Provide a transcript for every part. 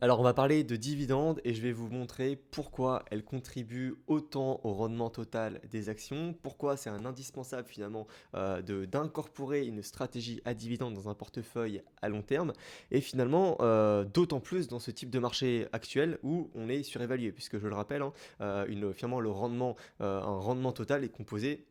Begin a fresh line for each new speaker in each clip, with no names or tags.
Alors, on va parler de dividendes et je vais vous montrer pourquoi elles contribuent autant au rendement total des actions, pourquoi c'est un indispensable finalement d'incorporer une stratégie à dividendes dans un portefeuille à long terme et finalement d'autant plus dans ce type de marché actuel où on est surévalué puisque je le rappelle, hein, finalement un rendement total est composé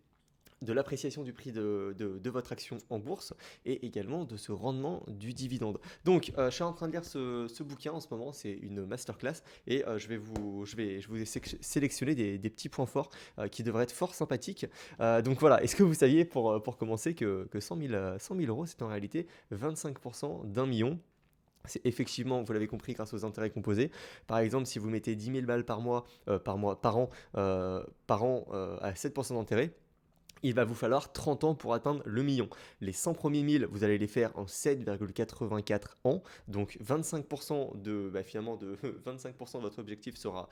de l'appréciation du prix de votre action en bourse et également de ce rendement du dividende. Donc, je suis en train de lire ce bouquin en ce moment, c'est une masterclass et je vous ai sélectionné des petits points forts qui devraient être fort sympathiques. Donc voilà, est-ce que vous saviez pour commencer que 100 000 euros, c'est en réalité 25% d'un million. C'est effectivement, vous l'avez compris, grâce aux intérêts composés. Par exemple, si vous mettez 10 000 balles par an à 7% d'intérêt, il va vous falloir 30 ans pour atteindre le million. Les 100 premiers 1000, vous allez les faire en 7,84 ans. Donc 25% finalement de 25% de votre objectif sera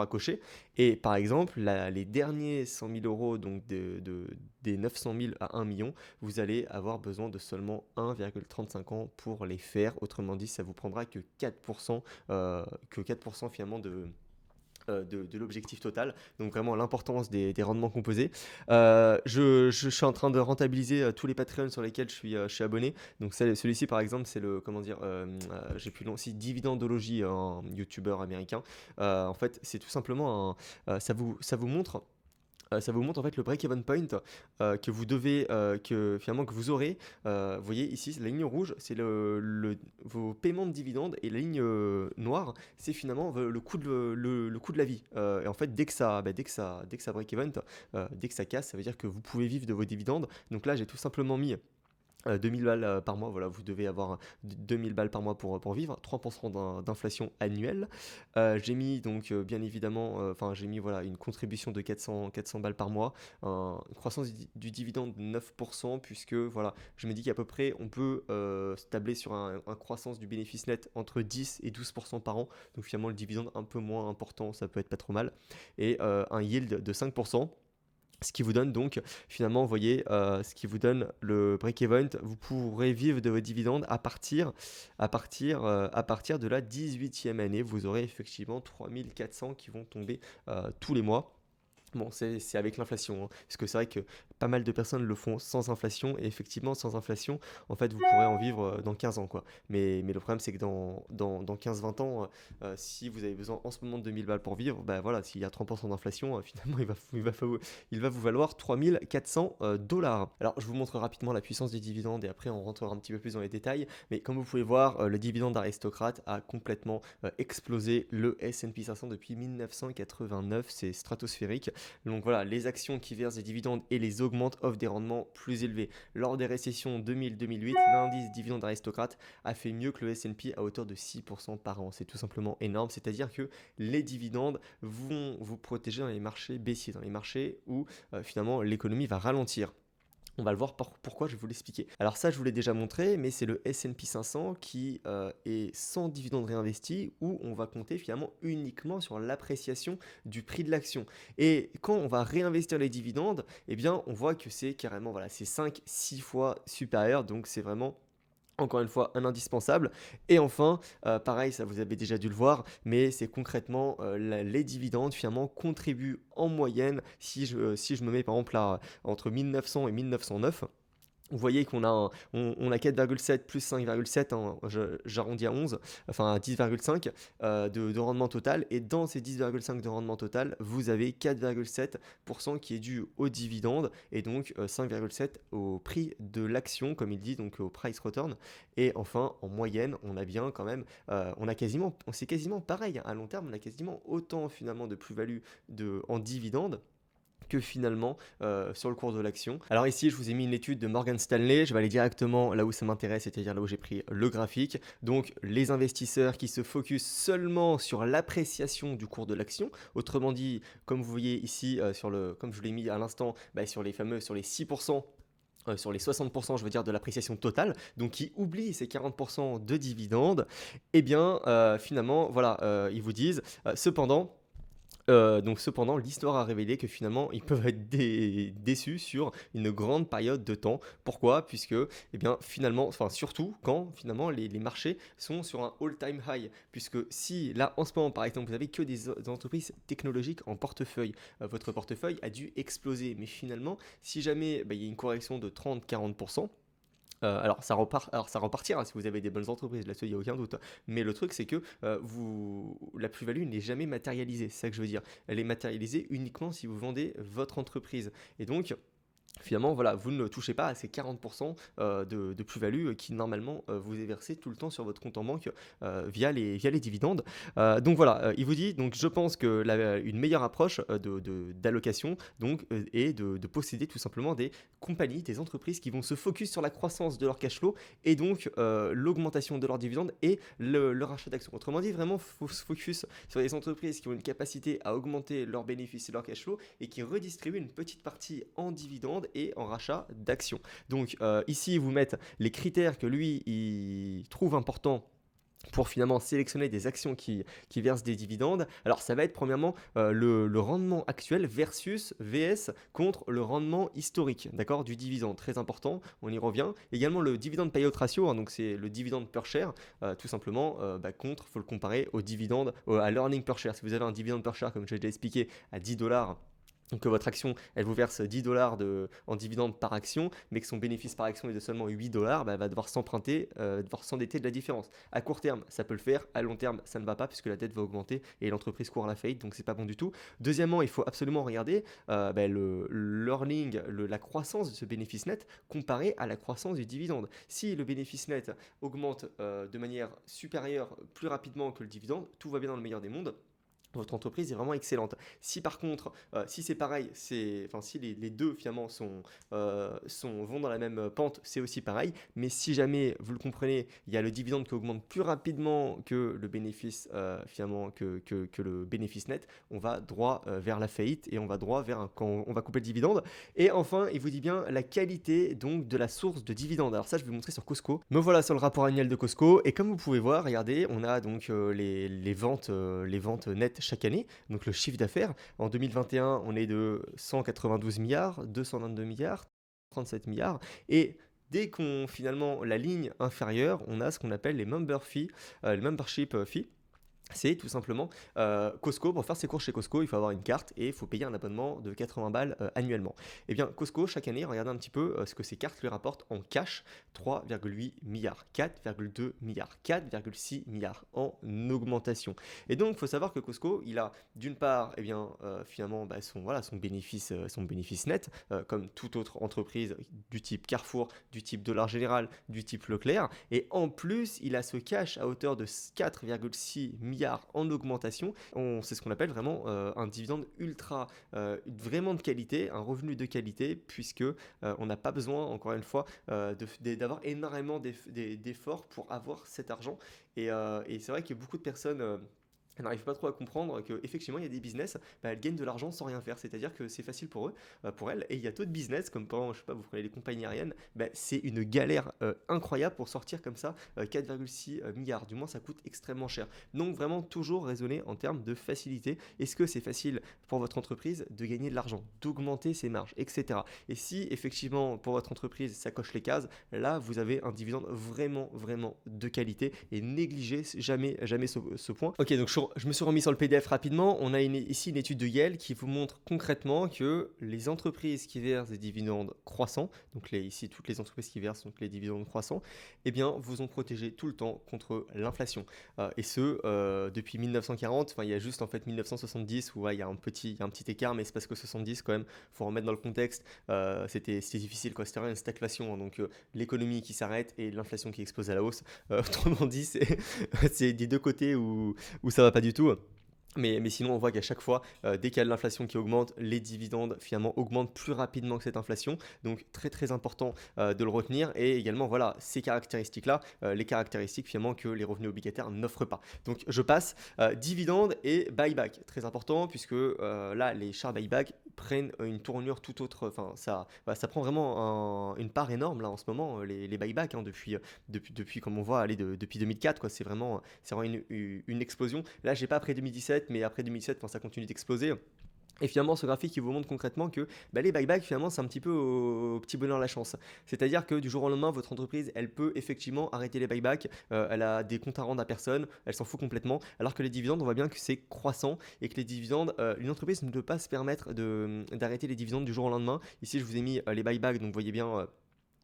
coché. Et par exemple, les derniers 100 000 euros, donc des 900 000 à 1 million, vous allez avoir besoin de seulement 1,35 ans pour les faire. Autrement dit, ça vous prendra que 4%, finalement de l'objectif total, donc vraiment l'importance des rendements composés. Je suis en train de rentabiliser tous les Patreons sur lesquels je suis abonné. Donc celui-ci par exemple, c'est le, comment dire, j'ai pu lancer Dividendology, un YouTuber américain. En fait, c'est tout simplement ça vous montre en fait le break-even point que vous devez, que vous aurez. Vous voyez ici, la ligne rouge, c'est vos paiements de dividendes et la ligne noire, c'est finalement le coût de la vie. Et en fait, dès que ça break-even, dès que ça casse, ça veut dire que vous pouvez vivre de vos dividendes. Donc là, j'ai tout simplement mis 2000 balles par mois, voilà, vous devez avoir 2000 balles par mois pour vivre, 3% d'inflation annuelle. J'ai mis donc bien évidemment, j'ai mis voilà, une contribution de 400 balles par mois, une croissance du dividende de 9%, puisque voilà, je me dis qu'à peu près on peut se tabler sur un croissance du bénéfice net entre 10 et 12% par an, donc finalement le dividende un peu moins important, ça peut être pas trop mal, et un yield de 5%. Ce qui vous donne donc, finalement, vous voyez, ce qui vous donne le break-even, vous pourrez vivre de vos dividendes à partir de la 18e année. Vous aurez effectivement 3400 qui vont tomber tous les mois. Bon, c'est avec l'inflation, hein, parce que c'est vrai que pas mal de personnes le font sans inflation, et effectivement, sans inflation, en fait, vous pourrez en vivre dans 15 ans, quoi. Mais le problème, c'est que dans 15-20 ans, si vous avez besoin en ce moment de 2000 balles pour vivre, bah voilà, s'il y a 30% d'inflation, finalement, il va vous valoir 3400 dollars. Alors, je vous montre rapidement la puissance des dividendes, et après, on rentrera un petit peu plus dans les détails, mais comme vous pouvez voir, le dividende d'Aristocrate a complètement explosé le S&P 500 depuis 1989, c'est stratosphérique. Donc voilà, les actions qui versent des dividendes et les augmentent offrent des rendements plus élevés. Lors des récessions 2000-2008, l'indice dividende aristocrate a fait mieux que le S&P à hauteur de 6% par an. C'est tout simplement énorme, c'est-à-dire que les dividendes vont vous protéger dans les marchés baissiers, dans les marchés où finalement l'économie va ralentir. On va le voir pourquoi, je vais vous l'expliquer. Alors ça, je vous l'ai déjà montré, mais c'est le S&P 500 qui est sans dividende réinvesti, où on va compter finalement uniquement sur l'appréciation du prix de l'action. Et quand on va réinvestir les dividendes, eh bien, on voit que c'est carrément, voilà, c'est 5-6 fois supérieur, donc c'est vraiment encore une fois un indispensable. Et enfin, pareil, ça vous avez déjà dû le voir, mais c'est concrètement les dividendes finalement contribuent en moyenne, si je me mets par exemple là entre 1900 et 1909. Vous voyez qu'on a, on a 4,7 plus 5,7, hein, j'arrondis à 11, enfin à 10,5 de rendement total. Et dans ces 10,5 de rendement total, vous avez 4,7% qui est dû aux dividendes et donc 5,7 au prix de l'action, comme il dit, donc au price return. Et enfin, en moyenne, on a bien quand même, c'est quasiment pareil, hein, à long terme, on a quasiment autant finalement de plus-value en dividendes que finalement sur le cours de l'action. Alors ici, je vous ai mis une étude de Morgan Stanley. Je vais aller directement là où ça m'intéresse, c'est-à-dire là où j'ai pris le graphique. Donc les investisseurs qui se focus seulement sur l'appréciation du cours de l'action, autrement dit, comme vous voyez ici, comme je vous l'ai mis à l'instant, sur les 6%. Sur les 60% je veux dire de l'appréciation totale, donc qui oublient ces 40% de dividendes, eh bien finalement voilà, ils vous disent cependant Donc cependant, l'histoire a révélé que finalement, ils peuvent être déçus sur une grande période de temps. Pourquoi? Puisque, eh bien, finalement, enfin surtout quand finalement les marchés sont sur un all-time high. Puisque si là, en ce moment, par exemple, vous avez que des entreprises technologiques en portefeuille, votre portefeuille a dû exploser. Mais finalement, si jamais bah, il y a une correction de 30-40%, alors ça repartira si vous avez des bonnes entreprises, là-dessus il n'y a aucun doute. Mais le truc c'est que la plus-value n'est jamais matérialisée, c'est ça que je veux dire. Elle est matérialisée uniquement si vous vendez votre entreprise. Et donc finalement, voilà, vous ne touchez pas à ces 40% de plus-value qui normalement vous est versé tout le temps sur votre compte en banque via les dividendes. Donc voilà, il vous dit, donc je pense que une meilleure approche d'allocation donc, est de posséder tout simplement des compagnies, des entreprises qui vont se focus sur la croissance de leur cash flow et donc l'augmentation de leurs dividendes et le rachat d'actions. Autrement dit, vraiment, il faut se focus sur les entreprises qui ont une capacité à augmenter leurs bénéfices et leur cash flow et qui redistribuent une petite partie en dividendes et en rachat d'actions. Donc ici, vous mettez les critères que lui, il trouve importants pour finalement sélectionner des actions qui versent des dividendes. Alors ça va être premièrement le rendement actuel versus VS contre le rendement historique, d'accord, du dividende, très important, on y revient. Également le dividende payout ratio, hein, donc c'est le dividende per share, tout simplement, contre, il faut le comparer au dividende, à l'earning per share. Si vous avez un dividende per share, comme je l'ai déjà expliqué, à 10 dollars, donc que votre action, elle vous verse 10 dollars en dividende par action, mais que son bénéfice par action est de seulement 8 dollars, bah, elle va devoir s'emprunter, devoir s'endetter de la différence. À court terme, ça peut le faire. À long terme, ça ne va pas puisque la dette va augmenter et l'entreprise court à la faillite, donc c'est pas bon du tout. Deuxièmement, il faut absolument regarder bah, l'earning, la croissance de ce bénéfice net comparé à la croissance du dividende. Si le bénéfice net augmente de manière supérieure plus rapidement que le dividende, tout va bien dans le meilleur des mondes, votre entreprise est vraiment excellente. Si par contre, si c'est pareil, enfin, si les deux finalement vont dans la même pente, c'est aussi pareil. Mais si jamais, vous le comprenez, il y a le dividende qui augmente plus rapidement que le bénéfice, finalement, que le bénéfice net, on va droit vers la faillite et on va droit vers quand on va couper le dividende. Et enfin, il vous dit bien la qualité donc de la source de dividende. Alors ça, je vais vous montrer sur Costco. Me voilà sur le rapport annuel de Costco. Et comme vous pouvez voir, regardez, on a donc les ventes nettes chaque année, donc le chiffre d'affaires. En 2021, on est de 192 milliards, 222 milliards, 37 milliards. Et dès qu'on finalement la ligne inférieure, on a ce qu'on appelle les les membership fees. C'est tout simplement Costco. Pour faire ses courses chez Costco, il faut avoir une carte et il faut payer un abonnement de 80 balles annuellement. Et bien, Costco, chaque année, regardez un petit peu ce que ces cartes lui rapportent en cash: 3,8 milliards, 4,2 milliards, 4,6 milliards en augmentation. Et donc, il faut savoir que Costco, il a d'une part, eh bien, finalement, bah, son bénéfice net, comme toute autre entreprise du type Carrefour, du type Dollar Général, du type Leclerc. Et en plus, il a ce cash à hauteur de 4,6 milliards en augmentation. C'est ce qu'on appelle vraiment un dividende ultra, vraiment de qualité, un revenu de qualité, puisque on n'a pas besoin, encore une fois, d'avoir énormément d'efforts pour avoir cet argent. Et c'est vrai que beaucoup de personnes elles n'arrivent pas trop à comprendre qu'effectivement il y a des business, bah, elles gagnent de l'argent sans rien faire, c'est-à-dire que c'est facile pour eux, pour elles, et il y a d'autres business, comme par exemple, je sais pas, vous prenez les compagnies aériennes, bah, c'est une galère incroyable pour sortir comme ça 4,6 milliards, du moins ça coûte extrêmement cher. Donc vraiment toujours raisonner en termes de facilité. Est-ce que c'est facile pour votre entreprise de gagner de l'argent, d'augmenter ses marges, etc. Et si effectivement pour votre entreprise ça coche les cases, là vous avez un dividende vraiment, vraiment de qualité, et négligez jamais ce point. Ok, donc je me suis remis sur le PDF rapidement. On a ici une étude de Yale qui vous montre concrètement que les entreprises qui versent des dividendes croissants, donc ici toutes les entreprises qui versent donc les dividendes croissants, eh bien vous ont protégé tout le temps contre l'inflation. Et ce, depuis 1940, enfin il y a juste en fait 1970 où ouais, il y a un petit écart, mais c'est parce que 70 quand même, faut remettre dans le contexte, c'était difficile quoi, c'était une stagflation, hein, donc l'économie qui s'arrête et l'inflation qui explose à la hausse. Autrement dit, c'est des deux côtés où ça va pas du tout. Mais sinon, on voit qu'à chaque fois, dès qu'il y a de l'inflation qui augmente, les dividendes finalement augmentent plus rapidement que cette inflation. Donc très très important de le retenir. Et également, voilà, ces caractéristiques-là, les caractéristiques finalement que les revenus obligataires n'offrent pas. Donc je passe dividendes et buyback. Très important puisque là, les chars buyback, prennent une tournure tout autre. Enfin, ça prend vraiment une part énorme là en ce moment, les buybacks, hein, depuis, comme on voit, aller depuis 2004, quoi. C'est vraiment une explosion. Là, j'ai pas après 2017, mais après 2017, enfin, ça continue d'exploser. Et finalement, ce graphique, il vous montre concrètement que bah, les buybacks, finalement, c'est un petit peu au petit bonheur la chance. C'est-à-dire que du jour au lendemain, votre entreprise, elle peut effectivement arrêter les buybacks. Elle a des comptes à rendre à personne, elle s'en fout complètement. Alors que les dividendes, on voit bien que c'est croissant et que les dividendes, une entreprise ne peut pas se permettre d'arrêter les dividendes du jour au lendemain. Ici, je vous ai mis les buybacks, donc vous voyez bien.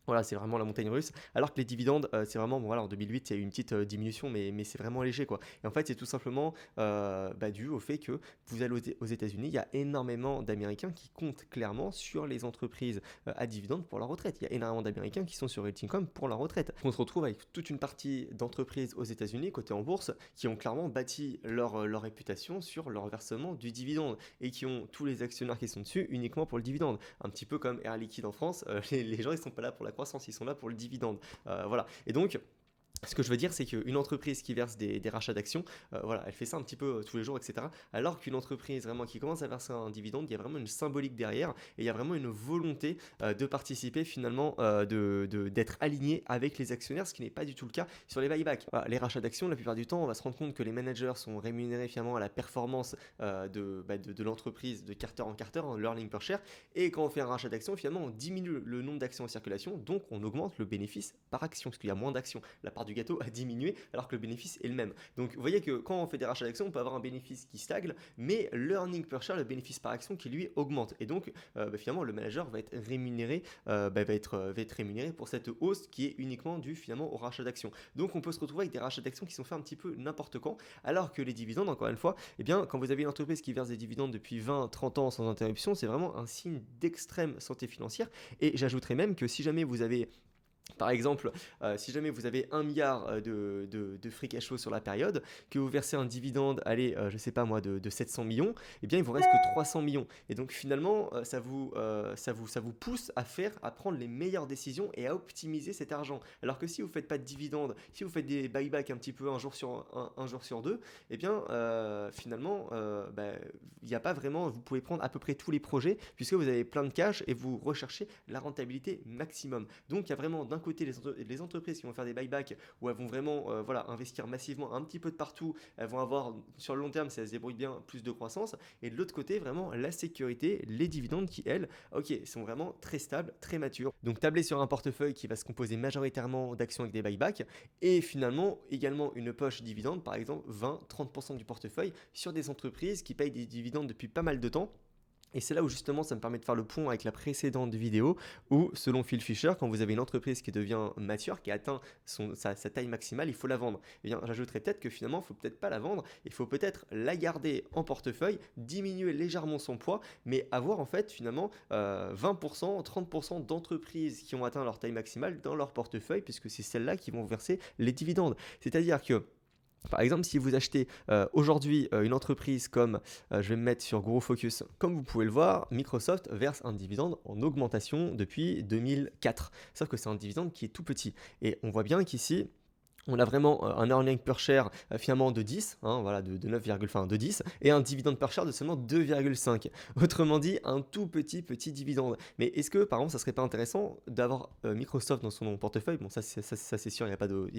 Voilà, c'est vraiment la montagne russe. Alors que les dividendes, c'est vraiment, bon, voilà, en 2008, il y a eu une petite diminution, mais c'est vraiment léger, quoi. Et en fait, c'est tout simplement bah, dû au fait que vous allez aux États-Unis, il y a énormément d'Américains qui comptent clairement sur les entreprises à dividendes pour leur retraite. Il y a énormément d'Américains qui sont sur Realty Income pour leur retraite. On se retrouve avec toute une partie d'entreprises aux États-Unis, côté en bourse, qui ont clairement bâti leur réputation sur leur versement du dividende et qui ont tous les actionnaires qui sont dessus uniquement pour le dividende. Un petit peu comme Air Liquide en France, les gens, ils sont pas là pour la croissance, ils sont là pour le dividende. Voilà. Et donc, ce que je veux dire, c'est qu'une entreprise qui verse des rachats d'actions, voilà, elle fait ça un petit peu tous les jours, etc. Alors qu'une entreprise vraiment qui commence à verser un dividende, il y a vraiment une symbolique derrière et il y a vraiment une volonté de participer finalement, d'être aligné avec les actionnaires, ce qui n'est pas du tout le cas sur les buybacks. Voilà, les rachats d'actions, la plupart du temps, on va se rendre compte que les managers sont rémunérés finalement à la performance de l'entreprise de quarter en quarter, hein, l'earning per share. Et quand on fait un rachat d'actions, finalement, on diminue le nombre d'actions en circulation, donc on augmente le bénéfice par action, parce qu'il y a moins d'actions. La part du gâteau a diminué alors que le bénéfice est le même. Donc vous voyez que quand on fait des rachats d'actions, on peut avoir un bénéfice qui stagne, mais l'earning per share, le bénéfice par action qui lui augmente. Et donc finalement le manager va être rémunéré, va être rémunéré pour cette hausse qui est uniquement due finalement au rachat d'actions. Donc on peut se retrouver avec des rachats d'actions qui sont faits un petit peu n'importe quand, alors que les dividendes, encore une fois, eh bien quand vous avez une entreprise qui verse des dividendes depuis 20-30 ans sans interruption, c'est vraiment un signe d'extrême santé financière. Et j'ajouterais même que si jamais vous avez par exemple, si jamais vous avez 1 milliard de free cash flow sur la période, que vous versez un dividende, allez, je sais pas moi, de 700 millions, eh bien il vous reste que 300 millions. Et donc finalement, ça vous pousse à prendre les meilleures décisions et à optimiser cet argent. Alors que si vous faites pas de dividendes, si vous faites des buybacks un petit peu un jour sur deux, eh bien finalement, il n'y a pas vraiment, vous pouvez prendre à peu près tous les projets puisque vous avez plein de cash et vous recherchez la rentabilité maximum. Donc il y a vraiment d'un côté les entreprises qui vont faire des buybacks où elles vont vraiment investir massivement un petit peu de partout, elles vont avoir sur le long terme, si elles se débrouillent bien, plus de croissance, et de l'autre côté vraiment la sécurité, les dividendes qui elles, ok, sont vraiment très stables, très matures. Donc tabler sur un portefeuille qui va se composer majoritairement d'actions avec des buybacks et finalement également une poche dividende, par exemple 20-30% du portefeuille sur des entreprises qui payent des dividendes depuis pas mal de temps. Et c'est là où justement ça me permet de faire le pont avec la précédente vidéo où selon Phil Fisher, quand vous avez une entreprise qui devient mature, qui a atteint sa taille maximale, il faut la vendre. Et bien j'ajouterais peut-être que finalement il ne faut peut-être pas la vendre, il faut peut-être la garder en portefeuille, diminuer légèrement son poids, mais avoir en fait finalement 20%, 30% d'entreprises qui ont atteint leur taille maximale dans leur portefeuille puisque c'est celles-là qui vont verser les dividendes. C'est-à-dire que par exemple, si vous achetez aujourd'hui une entreprise comme, je vais me mettre sur Gros Focus, comme vous pouvez le voir, Microsoft verse un dividende en augmentation depuis 2004. Sauf que c'est un dividende qui est tout petit. Et on voit bien qu'ici, on a vraiment un earning per share finalement de 10, hein, voilà, de 9, enfin de 10, et un dividende per share de seulement 2,5. Autrement dit, un tout petit dividende. Mais est-ce que, par exemple, ça serait pas intéressant d'avoir Microsoft dans son portefeuille? Bon, ça c'est sûr, il y a pas de,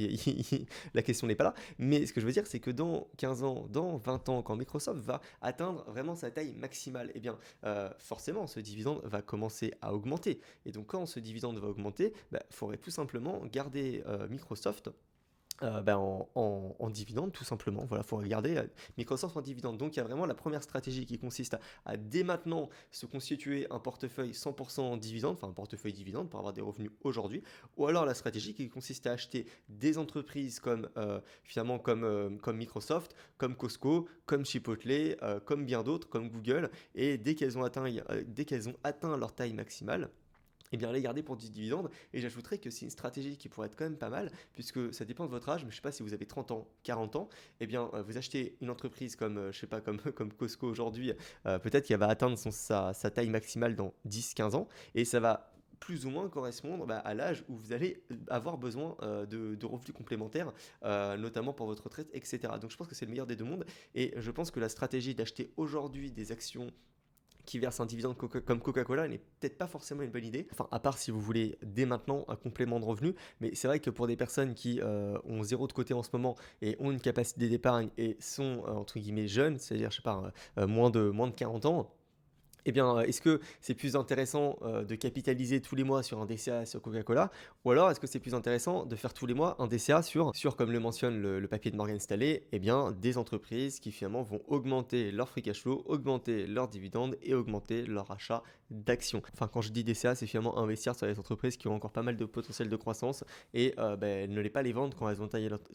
la question n'est pas là. Mais ce que je veux dire, c'est que dans 15 ans, dans 20 ans, quand Microsoft va atteindre vraiment sa taille maximale, eh bien, forcément, ce dividende va commencer à augmenter. Et donc, quand ce dividende va augmenter, il faudrait tout simplement garder Microsoft en dividende tout simplement. Voilà, il faut regarder Microsoft en dividende. Donc il y a vraiment la première stratégie qui consiste à dès maintenant se constituer un portefeuille 100% en dividende, enfin un portefeuille dividende pour avoir des revenus aujourd'hui, ou alors la stratégie qui consiste à acheter des entreprises finalement comme Microsoft, comme Costco, comme Chipotle, comme bien d'autres, comme Google, et dès qu'elles ont atteint leur taille maximale, et bien les garder pour du dividende. Et j'ajouterais que c'est une stratégie qui pourrait être quand même pas mal, puisque ça dépend de votre âge, mais je sais pas si vous avez 30 ans, 40 ans, et bien vous achetez une entreprise comme, je sais pas, comme Costco aujourd'hui, peut-être qu'elle va atteindre sa taille maximale dans 10-15 ans, et ça va plus ou moins correspondre à l'âge où vous allez avoir besoin de revenus complémentaires, notamment pour votre retraite, etc. Donc je pense que c'est le meilleur des deux mondes, et je pense que la stratégie d'acheter aujourd'hui des actions qui verse un dividende comme Coca-Cola n'est peut-être pas forcément une bonne idée. Enfin, à part si vous voulez dès maintenant un complément de revenu. Mais c'est vrai que pour des personnes qui ont zéro de côté en ce moment et ont une capacité d'épargne et sont entre guillemets jeunes, c'est-à-dire, je sais pas, moins de 40 ans, eh bien, est-ce que c'est plus intéressant de capitaliser tous les mois sur un DCA sur Coca-Cola ou alors est-ce que c'est plus intéressant de faire tous les mois un DCA sur comme le mentionne le papier de Morgan Stanley, eh bien, des entreprises qui finalement vont augmenter leur free cash flow, augmenter leurs dividendes et augmenter leur achat d'actions. Enfin, quand je dis DCA, c'est finalement investir sur les entreprises qui ont encore pas mal de potentiel de croissance et ne les pas les vendre quand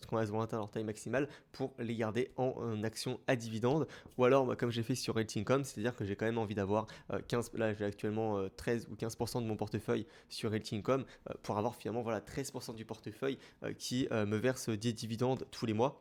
quand elles ont atteint leur taille maximale pour les garder en actions à dividendes ou alors comme j'ai fait sur Rate Income, c'est-à-dire que j'ai quand même envie d'avoir 15, là j'ai actuellement 13 ou 15% de mon portefeuille sur Rate Income pour avoir finalement voilà 13% du portefeuille qui me verse des dividendes tous les mois.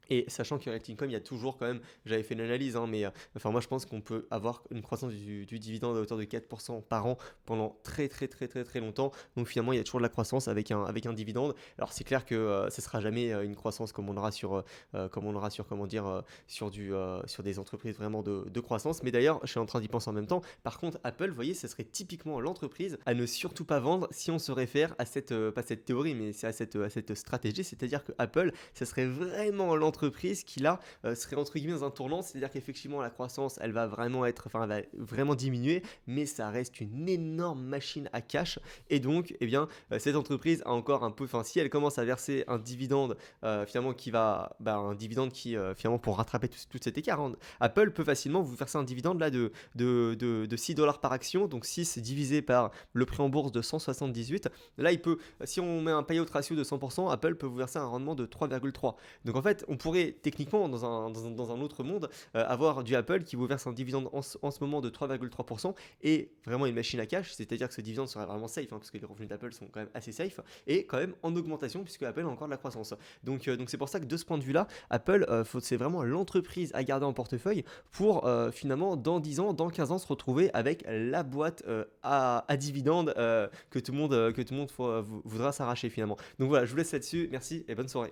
Et sachant que Rate Income, il y a toujours quand même, j'avais fait une analyse, hein, mais enfin moi je pense qu'on peut avoir une croissance du dividende à hauteur de 4% par an pendant très très très très très longtemps. Donc finalement il y a toujours de la croissance avec un dividende. Alors c'est clair que ce sera jamais une croissance comme on aura sur comment dire sur des entreprises vraiment de croissance. Mais d'ailleurs je suis en train d'y penser en même temps. Par contre Apple, vous voyez, ce serait typiquement l'entreprise à ne surtout pas vendre si on se réfère à cette pas cette théorie, mais c'est à cette stratégie. C'est-à-dire que Apple, ce serait vraiment l'entreprise qui là serait entre guillemets dans un tournant, c'est-à-dire qu'effectivement la croissance elle va vraiment elle va vraiment diminuer, mais ça reste une énorme machine à cash et donc eh bien cette entreprise a encore un peu, enfin si elle commence à verser un dividende finalement qui va, un dividende qui finalement pour rattraper tout cet écart, hein, Apple peut facilement vous verser un dividende là de 6 dollars par action, donc 6 divisé par le prix en bourse de 178, là il peut, si on met un payout ratio de 100%, Apple peut vous verser un rendement de 3,3. Donc en fait on pourrait techniquement dans un autre monde avoir du Apple qui vous verse un dividende en ce moment de 3,3% et vraiment une machine à cash, c'est-à-dire que ce dividende serait vraiment safe parce que les revenus d'Apple sont quand même assez safe et quand même en augmentation puisque Apple a encore de la croissance. Donc c'est pour ça que de ce point de vue-là, Apple, c'est vraiment l'entreprise à garder en portefeuille pour finalement dans 10 ans, dans 15 ans se retrouver avec la boîte à dividendes que tout le monde voudra s'arracher finalement. Donc voilà, je vous laisse là-dessus, merci et bonne soirée.